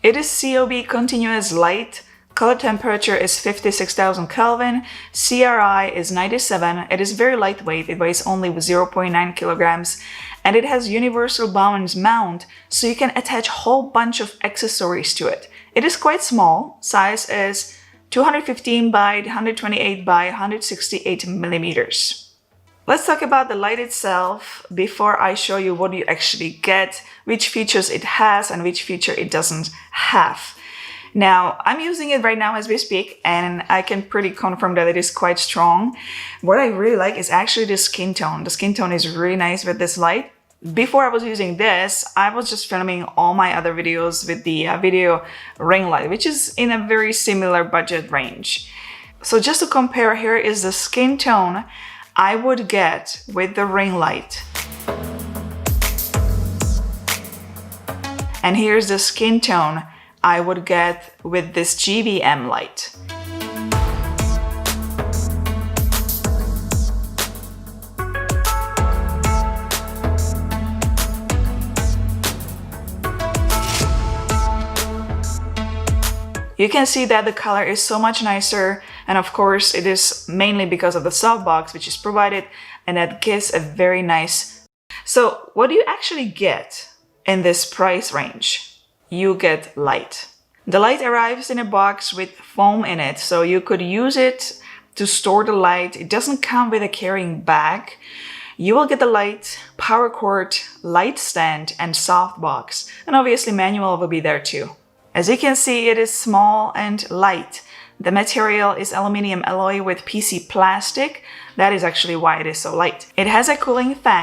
It is COB continuous light. Color temperature is 56,000 Kelvin. CRI is 97. It is very lightweight. It weighs only 0.9 kilograms. And it has universal Bowens mount, so you can attach a whole bunch of accessories to it. It is quite small. Size is 215 by 128 by 168 millimeters. Let's talk about the light itself before I show you what you actually get, which features it has and which feature it doesn't have. Now, I'm using it right now as we speak, and I can pretty confirm that it is quite strong. What I really like is actually the skin tone. The skin tone is really nice with this light. Before I was using this, I was just filming all my other videos with the video ring light, which is in a very similar budget range. So just to compare, here is the skin tone I would get with the ring light. And here's the skin tone I would get with this GVM light. You can see that the color is so much nicer, and of course it is mainly because of the softbox which is provided, and that gives a very nice. So what do you actually get in this price range? You get light. The light arrives in a box with foam in it, so you could use it to store the light. It doesn't come with a carrying bag. You will get the light, power cord, light stand, and softbox, and obviously manual will be there too. As you can see, it is small and light. The material is aluminum alloy with PC plastic. That is actually why it is so light. It has a cooling fan.